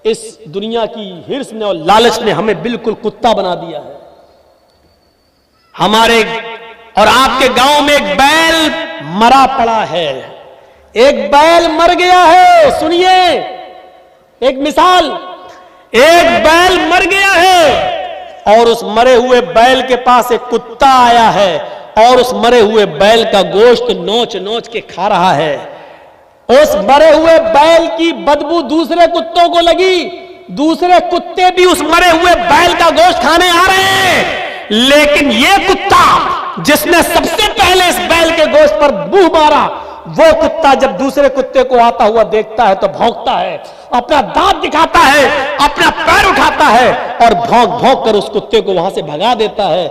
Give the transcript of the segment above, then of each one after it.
इस दुनिया की हिर्स ने और लालच ने हमें बिल्कुल कुत्ता बना दिया है। हमारे और आपके गांव में एक बैल मरा पड़ा है, एक बैल मर गया है। सुनिए एक मिसाल, एक बैल मर गया है और उस मरे हुए बैल के पास एक कुत्ता आया है और उस मरे हुए बैल का गोश्त नोच नोच के खा रहा है। उस मरे हुए बैल की बदबू दूसरे कुत्तों को लगी, दूसरे कुत्ते भी उस मरे हुए बैल का गोश्त खाने आ रहे हैं। लेकिन ये कुत्ता जिसने सबसे पहले इस बैल के गोश्त पर मुंह मारा, वो कुत्ता जब दूसरे कुत्ते को आता हुआ देखता है तो भौंकता है, अपना दांत दिखाता है, अपना पैर उठाता है और भौंक भौंक कर उस कुत्ते को वहां से भगा देता है।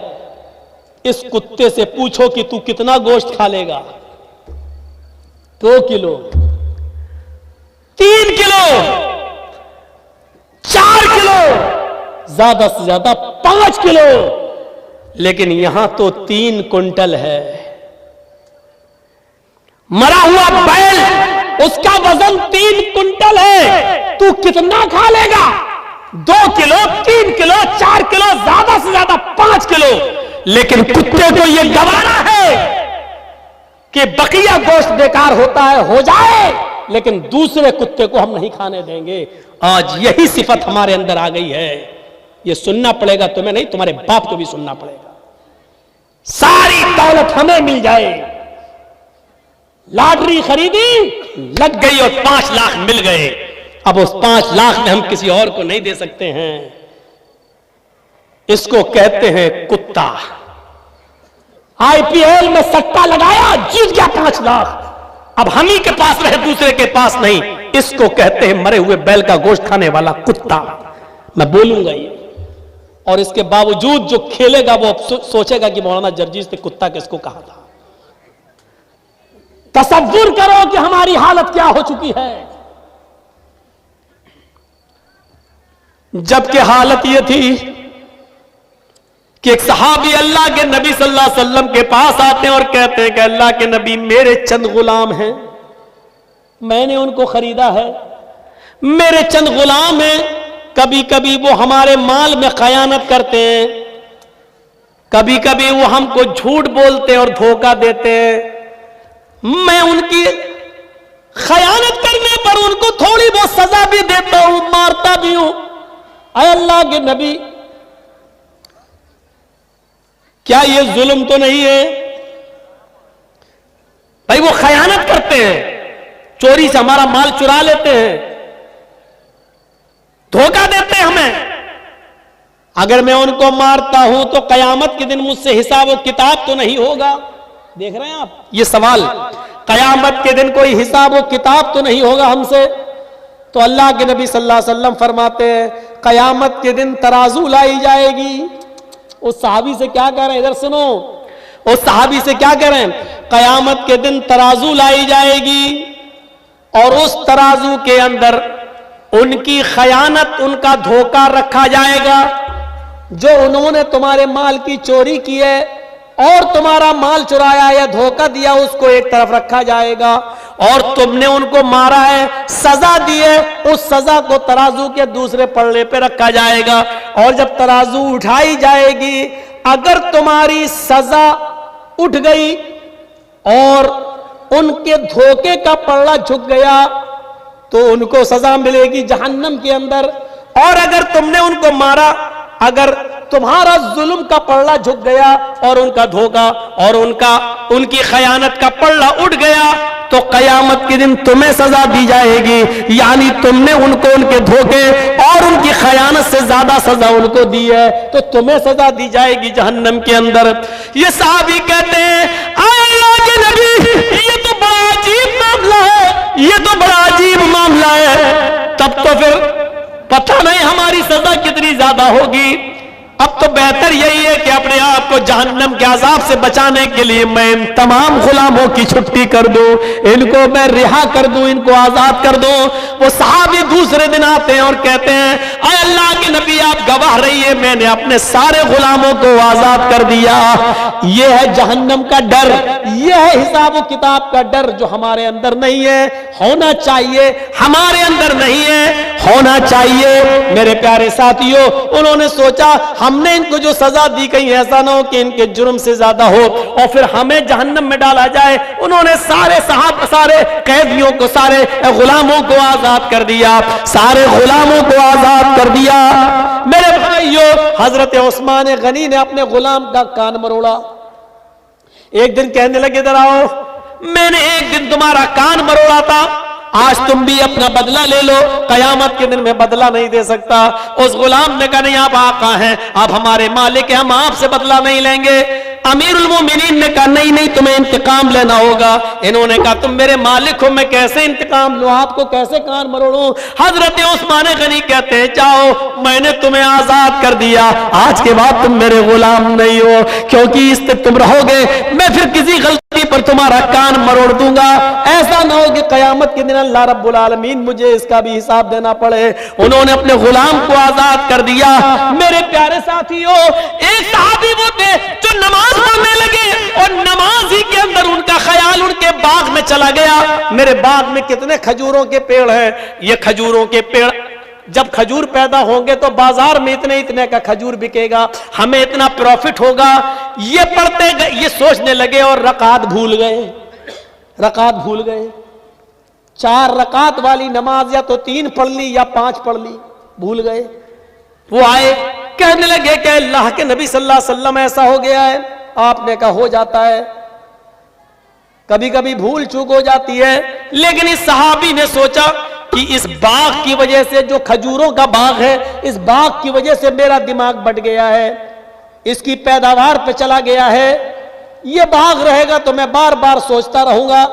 इस कुत्ते से पूछो कि तू कितना गोश्त खा लेगा? 2 किलो, 3 किलो, 4 किलो, ज्यादा से ज्यादा 5 किलो। लेकिन यहां तो 3 कुंटल है। मरा हुआ बैल, उसका वजन 3 कुंटल है। तू कितना खा लेगा? 2 किलो, 3 किलो, 4 किलो, ज्यादा से ज्यादा 5 किलो। लेकिन कुत्ते को यह गवारा है कि बकिया गोश्त बेकार होता है, हो जाए, लेकिन दूसरे कुत्ते को हम नहीं खाने देंगे। आज यही सिफत हमारे अंदर आ गई है। यह सुनना पड़ेगा तुम्हें नहीं, तुम्हारे बाप को भी सुनना पड़ेगा। सारी दौलत हमें मिल जाए, लॉटरी खरीदी, लग गई और 5 लाख मिल गए। अब उस 5 लाख में हम किसी और को नहीं दे सकते हैं। इसको कहते हैं कुत्ता। आईपीएल में सट्टा लगाया, जीत गया 5 लाख, अब हम ही के पास रहे, दूसरे के पास नहीं। इसको कहते हैं मरे हुए बैल का गोश्त खाने वाला कुत्ता। मैं बोलूंगा ये, और इसके बावजूद जो खेलेगा वो सोचेगा कि मौलाना जर्जीस ने कुत्ता किसको कहा था। तसव्वुर करो कि हमारी हालत क्या हो चुकी है। जबकि हालत यह थी कि एक सहाबी अल्लाह के नबी सल्लल्लाहु अलैहि वसल्लम के पास आते हैं और कहते हैं कि अल्लाह के नबी, मेरे चंद गुलाम हैं, मैंने उनको खरीदा है, मेरे चंद गुलाम हैं, कभी कभी वो हमारे माल में खयानत करते हैं, कभी कभी वो हमको झूठ बोलते हैं और धोखा देते हैं। मैं उनकी खयानत करने पर उनको थोड़ी बहुत सजा भी देता हूं, मारता भी हूं। अय अल्लाह के नबी, क्या ये जुल्म तो नहीं है? भाई वो खयानत करते हैं, चोरी से हमारा माल चुरा लेते हैं, धोखा देते हैं हमें। अगर मैं उनको मारता हूं तो कयामत के दिन मुझसे हिसाब और किताब तो नहीं होगा? देख रहे हैं आप ये सवाल, कयामत के दिन कोई हिसाब और किताब तो नहीं होगा हमसे? तो अल्लाह के नबी सल्लल्लाहु अलैहि वसल्लम फरमाते हैं, कयामत के दिन तराजू लाई जाएगी। उस सहाबी से क्या कह रहे हैं, इधर सुनो, उस सहाबी से क्या कह रहे हैं? कयामत के दिन तराजू लाई जाएगी और उस तराजू के अंदर उनकी खयानत, उनका धोखा रखा जाएगा। जो उन्होंने तुम्हारे माल की चोरी की है और तुम्हारा माल चुराया या धोखा दिया, उसको एक तरफ रखा जाएगा, और तुमने उनको मारा है, सजा दी है, उस सजा को तराजू के दूसरे पल्ले पे रखा जाएगा। और जब तराजू उठाई जाएगी, अगर तुम्हारी सजा उठ गई और उनके धोखे का पल्ला झुक गया तो उनको सजा मिलेगी जहन्नम के अंदर। और अगर तुमने उनको मारा, अगर तुम्हारा जुल्म का पल्ला झुक गया और उनका धोखा और उनकी खयानत का पल्ला उठ गया, तो कयामत के दिन तुम्हें सजा दी जाएगी। यानी तुमने उनको उनके धोखे और उनकी खयानत से ज्यादा सजा उनको दी है, तो तुम्हें सजा दी जाएगी जहन्नम के अंदर। ये सहाबी कहते हैं, अल्लाह के नबी, ये तो बड़ा अजीब मामला है, ये तो बड़ा अजीब मामला है। तब तो फिर पता नहीं हमारी सजा कितनी ज्यादा होगी। अब तो बेहतर यही है कि अपने आप को जहन्नम के अजाब से बचाने के लिए मैं इन तमाम गुलामों की छुट्टी कर दूं, इनको मैं रिहा कर दूं, इनको आजाद कर दूं। वो सहाबी दूसरे दिन आते हैं और कहते हैं, अरे अल्लाह के नबी आप गवाह रहिए, मैंने अपने सारे गुलामों को आजाद कर दिया। यह है जहन्नम का डर, यह है हिसाब किताब का डर जो हमारे अंदर नहीं है, होना चाहिए। हमारे अंदर नहीं है, होना चाहिए। मेरे प्यारे साथियों, उन्होंने सोचा हमने इनको जो सजा दी कहीं ऐसा ना हो कि इनके जुर्म से ज्यादा हो और फिर हमें जहन्नम में डाला जाए। उन्होंने सारे कैदियों को, सारे गुलामों को आजाद कर दिया, सारे गुलामों को आजाद कर दिया। मेरे भाइयों, हजरत उस्मान गनी ने अपने गुलाम का कान मरोड़ा। एक दिन कहने लगे, इधर आओ, मैंने एक दिन तुम्हारा कान मरोड़ा था, आज तुम भी अपना बदला ले लो। कयामत के दिन में बदला नहीं दे सकता। उस गुलाम ने कहा, नहीं आप आका हैं, आप हमारे मालिक हैं, हम आपसे बदला नहीं लेंगे। अमीरुल मोमिनीन ने कहा, नहीं नहीं तुम्हें इंतकाम लेना होगा। इन्होंने कहा, तुम मेरे मालिक हो, मैं कैसे इंतकाम लूं, आपको कैसे कान मरोड़ूं। हजरत उस्मान गनी कहते हैं, जाओ, मैंने तुम्हें आजाद कर दिया, आज के बाद तुम मेरे गुलाम नहीं हो, क्योंकि इस तक तुम रहोगे मैं फिर किसी गलती पर तुम्हारा कान मरोड़ दूंगा। ऐसा ना हो कि कयामत के दिन अल्लाह रब्बुल आलमीन मुझे इसका भी हिसाब देना पड़े। उन्होंने अपने गुलाम को आजाद कर दिया। मेरे प्यारे साथियों, एक सहाबी वो थे जो नमाज पढ़ने लगे और नमाज ही के अंदर उनका ख्याल उनके बाग में चला गया। मेरे बाग में कितने खजूरों के पेड़ हैं, ये खजूरों के पेड़, जब खजूर पैदा होंगे तो बाजार में इतने इतने का खजूर बिकेगा, हमें इतना प्रॉफिट होगा। ये पढ़ते गए, ये सोचने लगे और रकात भूल गए, रकात भूल गए। 4 रकात वाली नमाज या तो 3 पढ़ ली या 5 पढ़ ली, भूल गए। वो आए, कहने लगे कि अल्लाह के नबी सल्लल्लाहु अलैहि वसल्लम ऐसा हो गया है। आपने कहा, हो जाता है, कभी कभी भूल चूक हो जाती है। लेकिन इस सहाबी ने सोचा कि इस बाग की वजह से, जो खजूरों का बाग है, इस बाग की वजह से मेरा दिमाग बढ़ गया है, इसकी पैदावार पे चला गया है। ये बाग रहेगा तो मैं बार बार सोचता रहूंगा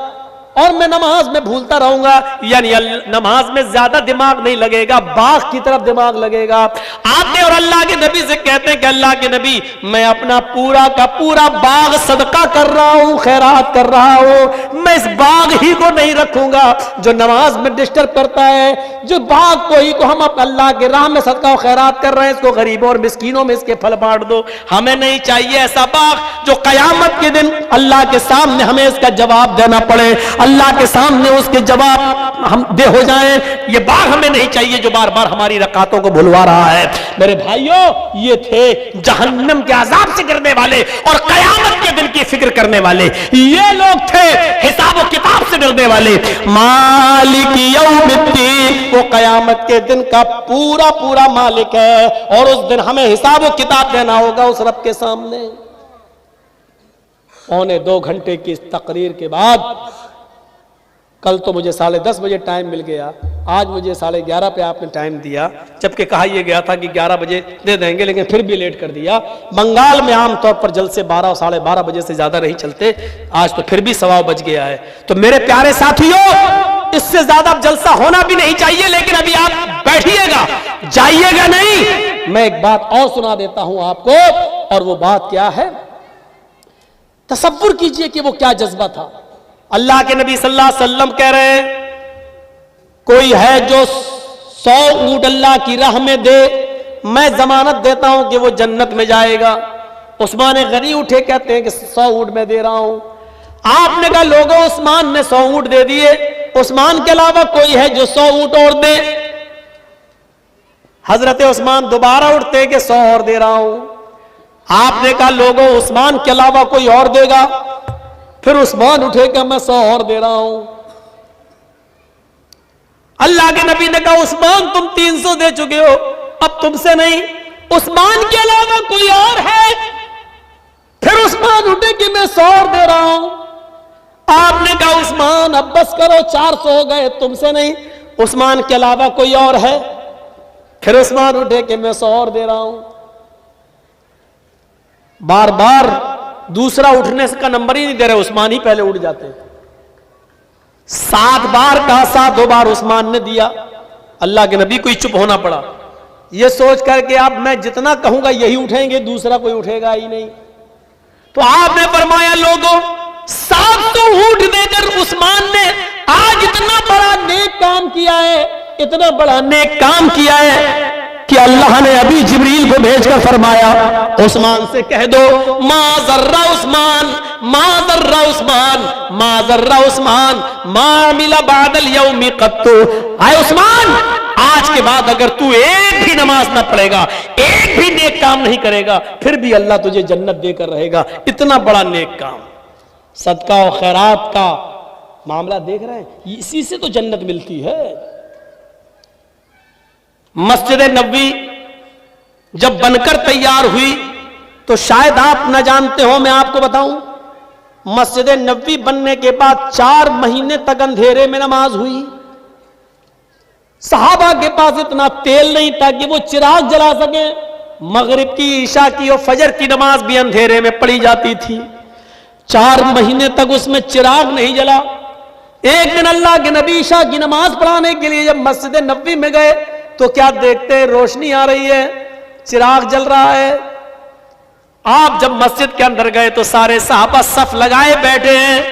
और मैं नमाज में भूलता रहूंगा, यानी नमाज में ज्यादा दिमाग नहीं लगेगा, बाग की तरफ दिमाग लगेगा। आते और अल्लाह के नबी से कहते हैं कि अल्लाह के नबी, मैं अपना पूरा का पूरा बाग सदका कर रहा हूं, खैरात कर रहा हूं, मैं इस बाग ही को नहीं रखूंगा जो नमाज में डिस्टर्ब करता है। जो बाग को ही को हम अल्लाह के राह में सदका और खैरात कर रहे हैं, इसको गरीबों और मिस्कीनों में इसके फल बांट दो। हमें नहीं चाहिए ऐसा बाग जो कयामत के दिन अल्लाह के सामने हमें इसका जवाब देना पड़े, अल्लाह के सामने उसके जवाब हम दे हो जाएं। ये बाग हमें नहीं चाहिए जो बार बार हमारी रकातों को भुलवा रहा है। मेरे भाइयों, ये थे जहन्नम के अजाब से डरने वाले और कयामत के दिन की फिक्र करने वाले। ये लोग थे हिसाब और किताब से डरने वाले। मालिक यौमिद्दीन, वो कयामत के दिन का पूरा पूरा मालिक है और उस दिन हमें हिसाब और किताब देना होगा उस रब के सामने। 1.25 घंटे की इस तकरीर के बाद, कल तो मुझे 10:30 बजे टाइम मिल गया, आज मुझे 11:30 पे आपने टाइम दिया, जबकि कहा यह गया था कि 11 बजे दे देंगे, लेकिन फिर भी लेट कर दिया। बंगाल में आमतौर पर जलसे 12 और 12:30 बजे से ज्यादा नहीं चलते, आज तो फिर भी 1:15 बज गया है। तो मेरे प्यारे साथियों, इससे ज्यादा जलसा होना भी नहीं चाहिए, लेकिन अभी आप बैठिएगा, जाइएगा नहीं। मैं एक बात और सुना देता हूं आपको, और वो बात क्या है, तसव्वुर कीजिए कि वो क्या जज्बा था। अल्लाह के नबी सल्लल्लाहु अलैहि वसल्लम कह रहे हैं, कोई है जो 100 ऊंट अल्लाह की राह में दे, मैं जमानत देता हूं कि वो जन्नत में जाएगा। उस्मान गनी उठे, कहते हैं कि 100 ऊंट मैं दे रहा हूं। आपने कहा, लोगों, उस्मान ने 100 ऊंट दे दिए, उस्मान के अलावा कोई है जो 100 ऊंट और दे। हजरत उस्मान दोबारा उठते कि 100 और दे रहा हूं। आपने कहा, लोगों, उस्मान के अलावा कोई और देगा। फिर उस्मान उठे कि मैं 100 और दे रहा हूं। अल्लाह के नबी ने कहा, उस्मान तुम 300 दे चुके हो, अब तुमसे नहीं, उस्मान के अलावा कोई और है। फिर उस्मान उठे कि मैं 100 और दे रहा हूं। आपने कहा, उस्मान अब बस करो, 400 हो गए, तुमसे नहीं, उस्मान के अलावा कोई और है। फिर उस्मान उठे कि मैं 100 और दे रहा हूं। बार बार दूसरा उठने का नंबर ही नहीं दे रहे, उस्मान ही पहले उठ जाते। 7 बार कहा, 7 बार उस्मान ने दिया। अल्लाह के नबी को ही चुप होना पड़ा, ये सोच करके आप मैं जितना कहूंगा यही उठेंगे, दूसरा कोई उठेगा ही नहीं। तो आपने फरमाया, लोगों, 700 ऊंट देकर उस्मान ने आज इतना बड़ा नेक काम किया है, इतना बड़ा नेक काम किया है। कि अल्लाह ने अभी जिब्रील को भेजकर फरमाया, उस्मान से कह दो माजर्रा उस्मान, माजर्रा उस्मान, माजर्रा उस्मान, मामिला बादल यौमी कत्तु। आए उस्मान, आज के बाद अगर तू एक भी नमाज ना पढ़ेगा, एक भी नेक काम नहीं करेगा, फिर भी अल्लाह तुझे जन्नत देकर रहेगा। इतना बड़ा नेक काम, सदका और खैरात का मामला देख रहे हैं, इसी से तो जन्नत मिलती है। मस्जिद नबवी जब बनकर तैयार हुई तो शायद आप न जानते हो, मैं आपको बताऊं, मस्जिद नबवी बनने के बाद 4 महीने तक अंधेरे में नमाज हुई। सहाबा के पास इतना तेल नहीं था कि वो चिराग जला सके। मगरिब की, ईशा की और फजर की नमाज भी अंधेरे में पढ़ी जाती थी। 4 महीने तक उसमें चिराग नहीं जला। एक दिन अल्लाह के नबी ईशा की नमाज पढ़ाने के लिए जब मस्जिद नबवी में गए तो क्या देखते हैं, रोशनी आ रही है, चिराग जल रहा है। आप जब मस्जिद के अंदर गए तो सारे सहाबा सफ लगाए बैठे हैं,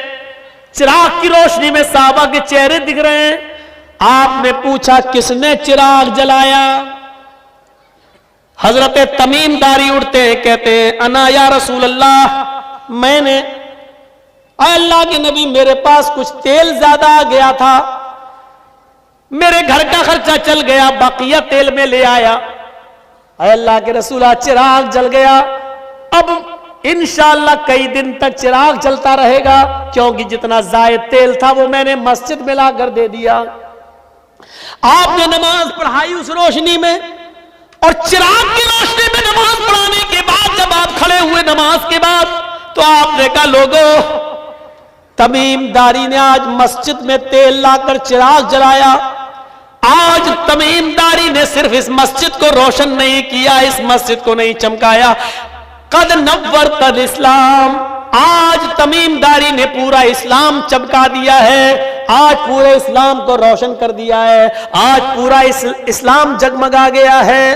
चिराग की रोशनी में सहाबा के चेहरे दिख रहे हैं। आपने पूछा किसने चिराग जलाया? हजरत तमीम दारी उठते हैं, कहते हैं अना या रसूल अल्लाह, मैंने। अल्लाह के नबी, मेरे पास कुछ तेल ज्यादा आ गया था, मेरे घर का खर्चा चल गया, बाकिया तेल में ले आया। अल्लाह के रसूल, चिराग जल गया, अब इंशाअल्लाह कई दिन तक चिराग जलता रहेगा, क्योंकि जितना जायद तेल था वो मैंने मस्जिद में लाकर दे दिया। आपने नमाज पढ़ाई उस रोशनी में, और चिराग की रोशनी में नमाज पढ़ाने के बाद जब आप खड़े हुए नमाज के बाद, तो आपने कहा लोगों, तमीम दारी ने आज मस्जिद में तेल लाकर चिराग जलाया। आज तमीम दारी ने सिर्फ इस मस्जिद को रोशन नहीं किया, इस मस्जिद को नहीं चमकाया, कद नव्वरतल इस्लाम, आज तमीम दारी ने पूरा इस्लाम चमका दिया है। आज पूरे इस्लाम को रोशन कर दिया है, आज पूरा इस्लाम जगमगा गया है।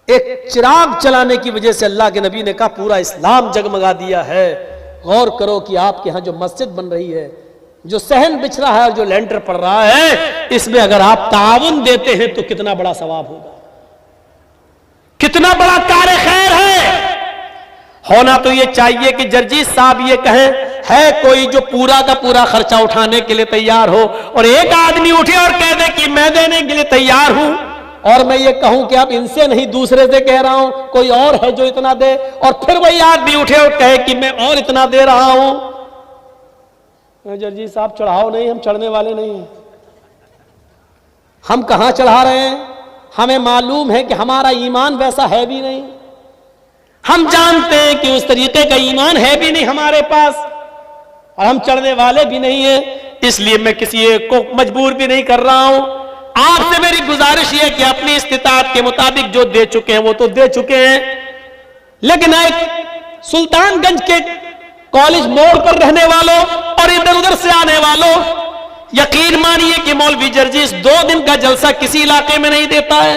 एक चिराग जलाने की वजह से अल्लाह के नबी ने कहा पूरा इस्लाम जगमगा दिया है। गौर करो कि आपके यहां जो मस्जिद बन रही है, जो सहन बिछ रहा है और जो लेंटर पड़ रहा है, इसमें अगर आप ताउन देते हैं तो कितना बड़ा सवाब होगा, कितना बड़ा कार्य खैर है। होना तो ये चाहिए कि जर्जीस साहब ये कहें, है कोई जो पूरा का पूरा खर्चा उठाने के लिए तैयार हो, और एक आदमी उठे और कह दे कि मैं देने के लिए तैयार हूं, और मैं ये कहूं कि अब इनसे नहीं दूसरे से कह रहा हूं, कोई और है जो इतना दे, और फिर वही आदमी उठे और कहे कि मैं और इतना दे रहा हूं। जर्जी साहब चढ़ाओ नहीं, हम चढ़ने वाले नहीं हैं। हम कहां चढ़ा रहे हैं? हमें मालूम है कि हमारा ईमान वैसा है भी नहीं। हम जानते हैं कि उस तरीके का ईमान है भी नहीं हमारे पास, और हम चढ़ने वाले भी नहीं हैं। इसलिए मैं किसी एक को मजबूर भी नहीं कर रहा हूं। आपसे मेरी गुजारिश यह कि अपनी इस्तिताअत के मुताबिक जो दे चुके हैं वो तो दे चुके हैं, लेकिन एक सुल्तानगंज के कॉलेज मोड़ पर रहने वालों और इधर उधर से आने वालों, यकीन मानिए कि मौलवी जर्जीस 2 दिन का जलसा किसी इलाके में नहीं देता है,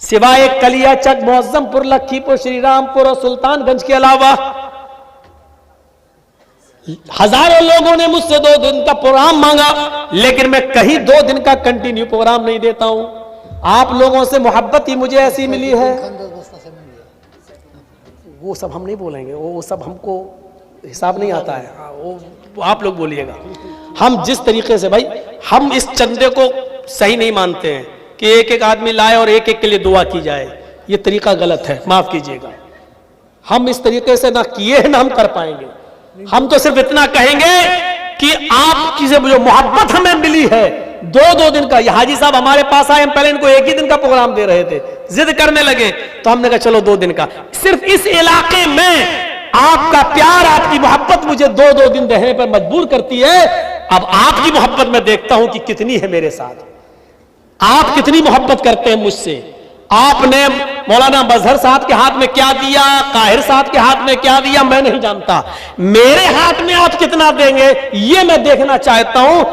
सिवाय कलियाचक, मुअज्जमपुर, लखीपुर, श्रीरामपुर और सुल्तानगंज के अलावा। हजारों लोगों ने मुझसे 2 दिन का प्रोग्राम मांगा, लेकिन मैं कहीं 2 दिन का कंटिन्यू प्रोग्राम नहीं देता हूं। आप लोगों से मोहब्बत ही मुझे ऐसी मिली है। वो सब हम नहीं बोलेंगे, वो सब हमको हिसाब नहीं आता है, वो आप लोग बोलिएगा। हम जिस तरीके से, भाई हम इस चंदे को सही नहीं मानते हैं कि एक एक आदमी लाए और एक एक के लिए दुआ की जाए, ये तरीका गलत है, माफ कीजिएगा। हम इस तरीके से ना किए हैं ना हम कर पाएंगे। हम तो सिर्फ इतना कहेंगे कि आपकी से जो मोहब्बत हमें मिली है, 2-2 दिन का। ये हाजी साहब हमारे पास आए, हम पहले इनको एक ही दिन का प्रोग्राम दे रहे थे, जिद करने लगे तो हमने कहा चलो 2 दिन का। सिर्फ इस इलाके में आपका प्यार, आपकी मोहब्बत मुझे 2-2 दिन रहने पर मजबूर करती है। अब आपकी मोहब्बत मैं देखता हूं कि कितनी है मेरे साथ, आप कितनी मोहब्बत करते हैं मुझसे। आपने मौलाना मजहर साहब के हाथ में क्या दिया, काहिर साहब के हाथ में क्या दिया, मैं नहीं जानता। मेरे हाथ में आप कितना देंगे ये मैं देखना चाहता हूं।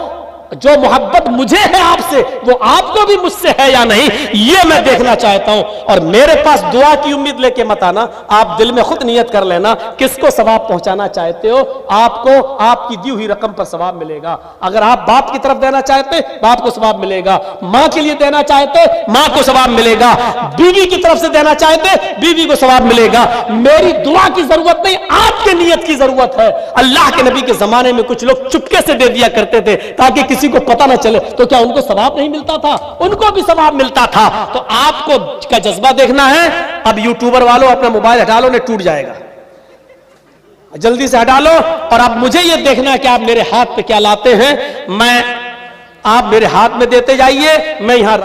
जो मोहब्बत मुझे है आपसे वो आपको भी मुझसे है या नहीं, ये मैं देखना चाहता हूं। और मेरे पास दुआ की उम्मीद लेके मत आना, आप दिल में खुद नियत कर लेना किसको सवाब पहुंचाना चाहते हो। आपको आपकी दी हुई रकम पर सवाब मिलेगा। अगर आप बाप की तरफ देना चाहते बाप को सवाब मिलेगा, मां के लिए देना चाहते मां को सवाब मिलेगा, बीवी की तरफ से देना चाहते बीवी को सवाब मिलेगा। मेरी दुआ की जरूरत नहीं, आपके नियत की जरूरत है। अल्लाह के नबी के जमाने में कुछ लोग चुपके से दे दिया करते थे ताकि किसी को पता ना चले, तो क्या उनको सवाब नहीं मिलता था? उनको भी सवाब मिलता था। तो आपको का जज्बा देखना है। अब यूट्यूबर वालों अपना मोबाइल हटा लो, नहीं टूट जाएगा, जल्दी से हटा लो। और अब मुझे यह देखना है कि आप मेरे हाथ पे क्या लाते हैं। आप मेरे हाथ में देते जाइए, मैं यहां